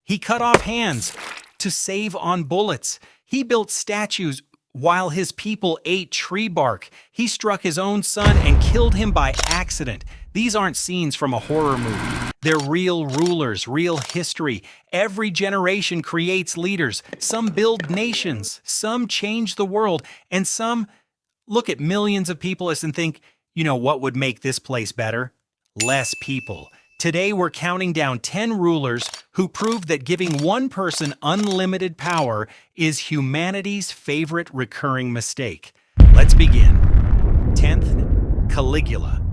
He cut off hands to save on bullets. He built statues while his people ate tree bark. He struck his own son and killed him by accident. These aren't scenes from a horror movie. They're real rulers, real history. Every generation creates leaders. Some build nations, some change the world, and some look at millions of people and think, you know what would make this place better? Less people. Today we're counting down 10 rulers who proved that giving one person unlimited power is humanity's favorite recurring mistake. Let's begin. 10th, Caligula.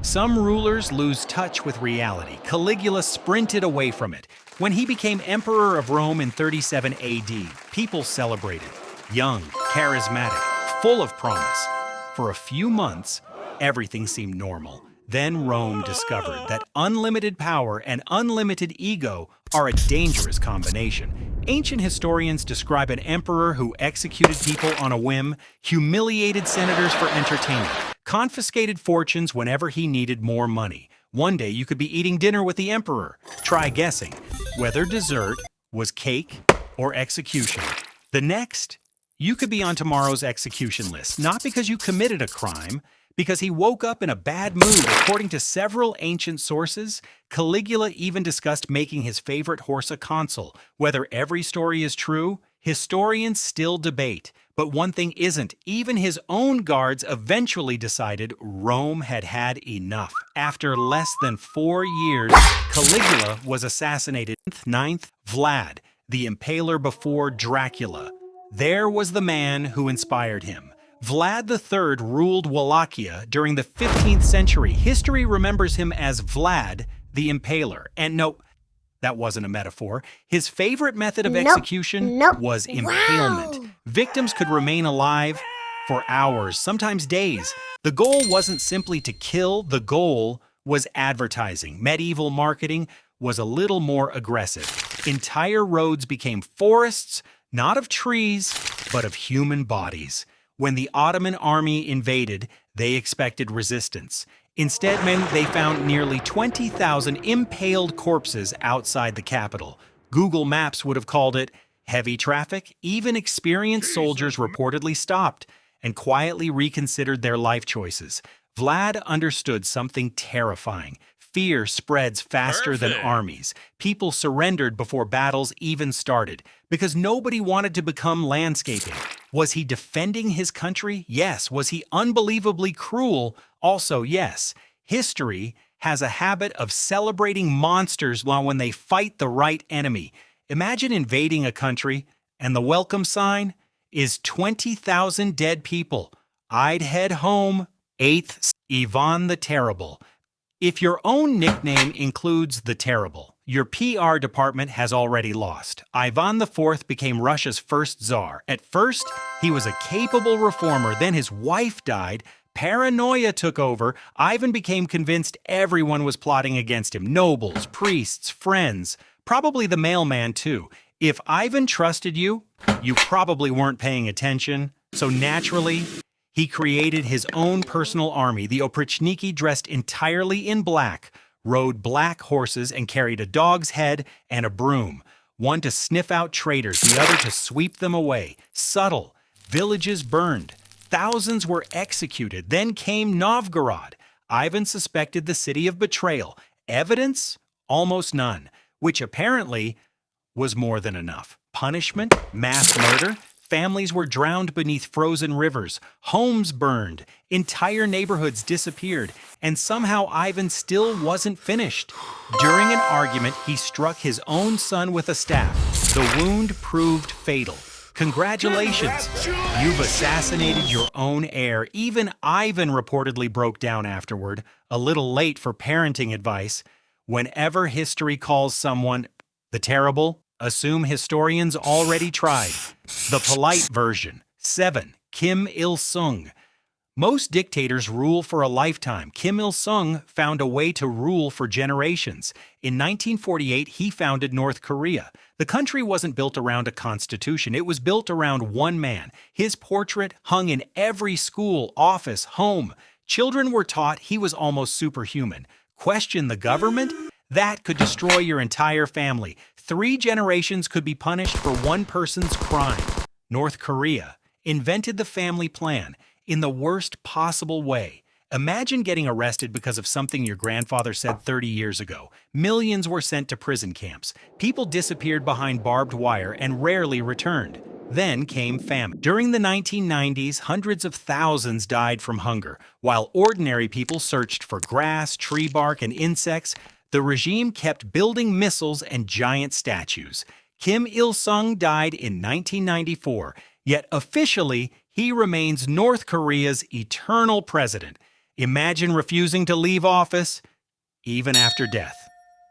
Some rulers lose touch with reality. Caligula sprinted away from it. When he became emperor of Rome in 37 AD, people celebrated. Young, charismatic, full of promise. For a few months, everything seemed normal. Then Rome discovered that unlimited power and unlimited ego are a dangerous combination. Ancient historians describe an emperor who executed people on a whim, humiliated senators for entertainment, confiscated fortunes whenever he needed more money. One day you could be eating dinner with the emperor. Try guessing whether dessert was cake or execution. The next, you could be on tomorrow's execution list, not because you committed a crime, because he woke up in a bad mood. According to several ancient sources, Caligula even discussed making his favorite horse a consul. Whether every story is true, historians still debate. But one thing isn't. Even his own guards eventually decided Rome had had enough. After less than 4 years, Caligula was assassinated. 9th, Vlad the Impaler before Dracula. There was the man who inspired him. Vlad III ruled Wallachia during the 15th century. History remembers him as Vlad the Impaler. And no, that wasn't a metaphor. His favorite method of execution was impalement. Wow. Victims could remain alive for hours, sometimes days. The goal wasn't simply to kill, the goal was advertising. Medieval marketing was a little more aggressive. Entire roads became forests, not of trees, but of human bodies. When the Ottoman army invaded, they expected resistance. Instead, they found nearly 20,000 impaled corpses outside the capital. Google Maps would have called it heavy traffic. Even experienced soldiers reportedly stopped and quietly reconsidered their life choices. Vlad understood something terrifying. Fear spreads faster than armies. People surrendered before battles even started because nobody wanted to become landscaping. Was he defending his country? Yes. Was he unbelievably cruel? Also, yes. History has a habit of celebrating monsters when they fight the right enemy. Imagine invading a country and the welcome sign is 20,000 dead people. I'd head home. 8th, Ivan the Terrible. If your own nickname includes the Terrible, your PR department has already lost. Ivan IV became Russia's first czar. At first, he was a capable reformer. Then his wife died. Paranoia took over. Ivan became convinced everyone was plotting against him. Nobles, priests, friends, probably the mailman too. If Ivan trusted you, you probably weren't paying attention. So naturally, he created his own personal army. The Oprichniki, dressed entirely in black, rode black horses and carried a dog's head and a broom. One to sniff out traitors, the other to sweep them away. Subtle. Villages burned. Thousands were executed. Then came Novgorod. Ivan suspected the city of betrayal. Evidence? Almost none, which apparently was more than enough. Punishment? Mass murder? Families were drowned beneath frozen rivers, homes burned, entire neighborhoods disappeared, and somehow Ivan still wasn't finished. During an argument, he struck his own son with a staff. The wound proved fatal. Congratulations, you've assassinated your own heir. Even Ivan reportedly broke down afterward, a little late for parenting advice. Whenever history calls someone the terrible, assume historians already tried. The polite version. 7. Kim Il-sung. Most dictators rule for a lifetime. Kim Il-sung found a way to rule for generations. In 1948, he founded North Korea. The country wasn't built around a constitution. It was built around one man. His portrait hung in every school, office, home. Children were taught he was almost superhuman. Question the government? That could destroy your entire family. 3 generations could be punished for one person's crime. North Korea invented the family plan in the worst possible way. Imagine getting arrested because of something your grandfather said 30 years ago. Millions were sent to prison camps. People disappeared behind barbed wire and rarely returned. Then came famine. During the 1990s, hundreds of thousands died from hunger. While ordinary people searched for grass, tree bark, and insects, the regime kept building missiles and giant statues. Kim Il-sung died in 1994, yet officially, he remains North Korea's eternal president. Imagine refusing to leave office, even after death.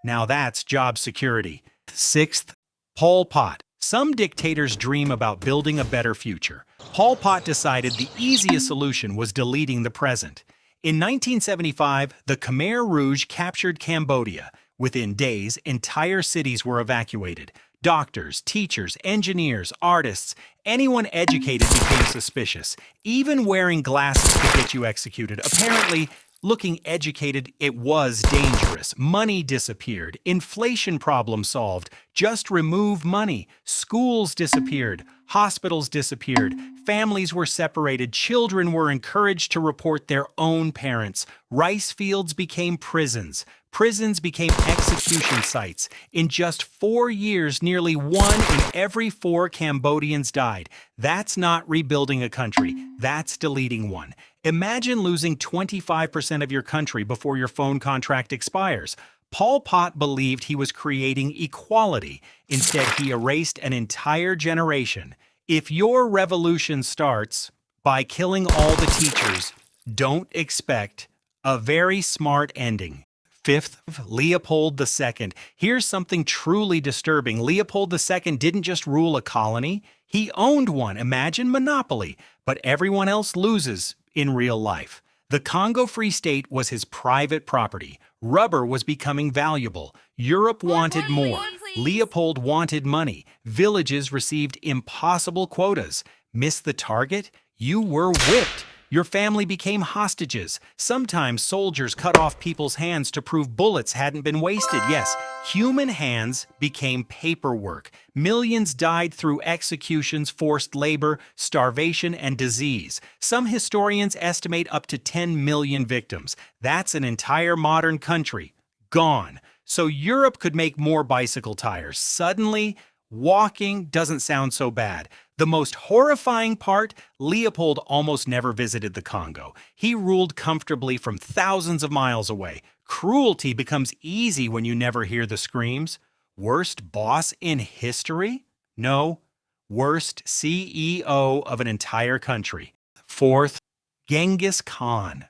Now that's job security. 6th, Pol Pot. Some dictators dream about building a better future. Pol Pot decided the easiest solution was deleting the present. In 1975, the Khmer Rouge captured Cambodia. Within days, entire cities were evacuated. Doctors, teachers, engineers, artists, anyone educated became suspicious. Even wearing glasses could get you executed. Apparently, looking educated, it was dangerous. Money disappeared. Inflation problem solved. Just remove money. Schools disappeared. Hospitals disappeared. Families were separated. Children were encouraged to report their own parents. Rice fields became prisons. Prisons became execution sites. In just 4 years, nearly 1 in every 4 Cambodians died. That's not rebuilding a country. That's deleting one. Imagine losing 25% of your country before your phone contract expires. Pol Pot believed he was creating equality. Instead, he erased an entire generation. If your revolution starts by killing all the teachers, don't expect a very smart ending. 5th, Leopold II. Here's something truly disturbing. Leopold II didn't just rule a colony, he owned one. Imagine monopoly. But everyone else loses in real life. The Congo Free State was his private property. Rubber was becoming valuable. Europe wanted more. Leopold wanted money. Villages received impossible quotas. Missed the target? You were whipped. Your family became hostages. Sometimes soldiers cut off people's hands to prove bullets hadn't been wasted. Yes, human hands became paperwork. Millions died through executions, forced labor, starvation, and disease. Some historians estimate up to 10 million victims. That's an entire modern country gone. So Europe could make more bicycle tires. Suddenly, walking doesn't sound so bad. The most horrifying part, Leopold almost never visited the Congo. He ruled comfortably from thousands of miles away. Cruelty becomes easy when you never hear the screams. Worst boss in history? No. Worst CEO of an entire country. 4th, Genghis Khan.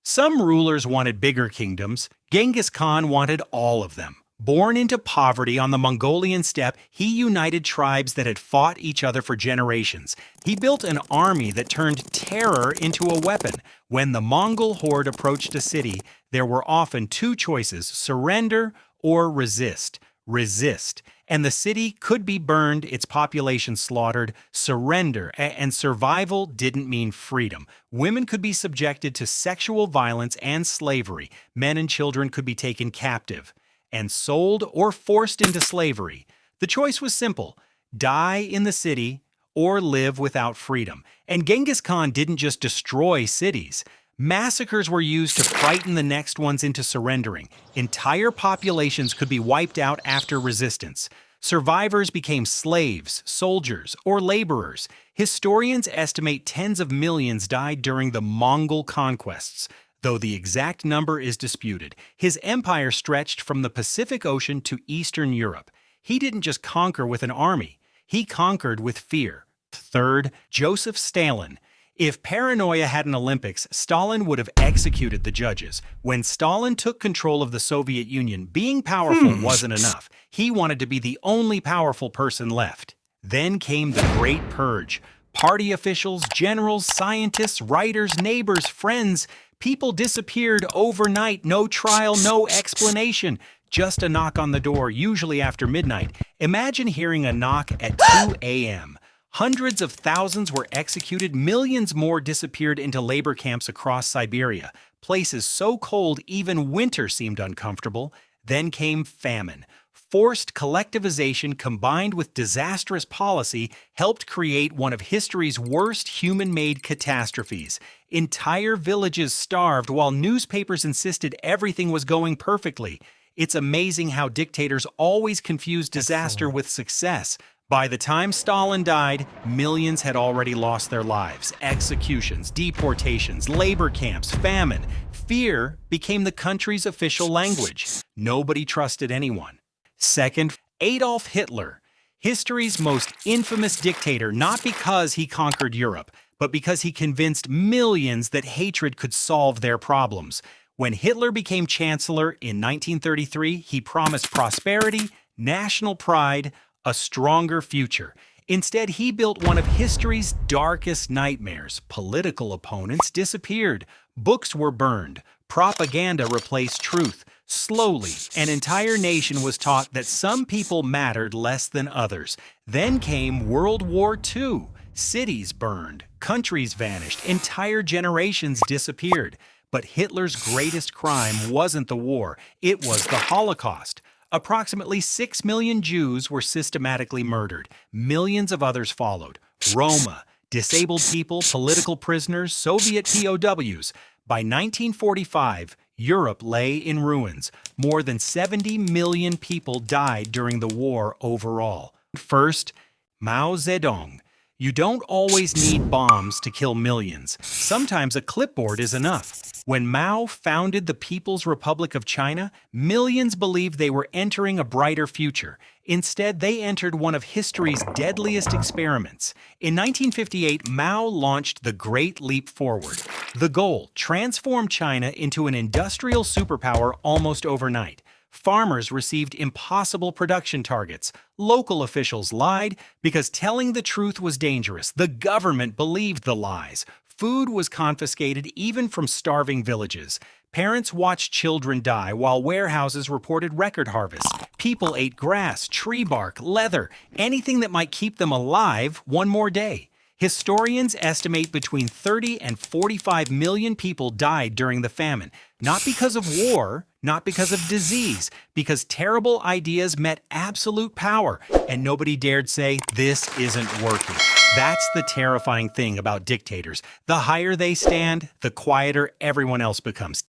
Some rulers wanted bigger kingdoms. Genghis Khan wanted all of them. Born into poverty on the Mongolian steppe, he united tribes that had fought each other for generations. He built an army that turned terror into a weapon. When the Mongol horde approached a city, there were often 2 choices: surrender or resist. Resist. And the city could be burned, its population slaughtered. Surrender and survival didn't mean freedom. Women could be subjected to sexual violence and slavery. Men and children could be taken captive and sold or forced into slavery. The choice was simple: die in the city or live without freedom. And Genghis Khan didn't just destroy cities. Massacres were used to frighten the next ones into surrendering. Entire populations could be wiped out after resistance. Survivors became slaves, soldiers, or laborers. Historians estimate tens of millions died during the Mongol conquests, though the exact number is disputed. His empire stretched from the Pacific Ocean to Eastern Europe. He didn't just conquer with an army, he conquered with fear. 3rd, Joseph Stalin. If paranoia had an Olympics, Stalin would have executed the judges. When Stalin took control of the Soviet Union, being powerful wasn't enough. He wanted to be the only powerful person left. Then came the Great Purge. Party officials, generals, scientists, writers, neighbors, friends, people disappeared overnight. No trial, no explanation. Just a knock on the door, usually after midnight. Imagine hearing a knock at 2 a.m. Hundreds of thousands were executed, millions more disappeared into labor camps across Siberia, places so cold even winter seemed uncomfortable. Then came famine. Forced collectivization combined with disastrous policy helped create one of history's worst human-made catastrophes. Entire villages starved while newspapers insisted everything was going perfectly. It's amazing how dictators always confuse disaster with success. By the time Stalin died, millions had already lost their lives. Executions, deportations, labor camps, famine. Fear became the country's official language. Nobody trusted anyone. Second, Adolf Hitler, history's most infamous dictator, not because he conquered Europe, but because he convinced millions that hatred could solve their problems. When Hitler became chancellor in 1933, he promised prosperity, national pride, a stronger future. Instead, he built one of history's darkest nightmares. Political opponents disappeared, books were burned, propaganda replaced truth. Slowly, an entire nation was taught that some people mattered less than others. Then came World War II. Cities burned, countries vanished, entire generations disappeared. But Hitler's greatest crime wasn't the war, it was the Holocaust. Approximately 6 million Jews were systematically murdered. Millions of others followed. Roma, disabled people, political prisoners, Soviet POWs. By 1945, Europe lay in ruins. More than 70 million people died during the war overall. First, Mao Zedong. You don't always need bombs to kill millions. Sometimes a clipboard is enough. When Mao founded the People's Republic of China, millions believed they were entering a brighter future. Instead, they entered one of history's deadliest experiments. In 1958, Mao launched the Great Leap Forward. The goal: transform China into an industrial superpower almost overnight. Farmers received impossible production targets. Local officials lied because telling the truth was dangerous. The government believed the lies. Food was confiscated even from starving villages. Parents watched children die while warehouses reported record harvests. People ate grass, tree bark, leather, anything that might keep them alive one more day. Historians estimate between 30 and 45 million people died during the famine, not because of war, not because of disease, because terrible ideas met absolute power, and nobody dared say, "This isn't working." That's the terrifying thing about dictators. The higher they stand, the quieter everyone else becomes.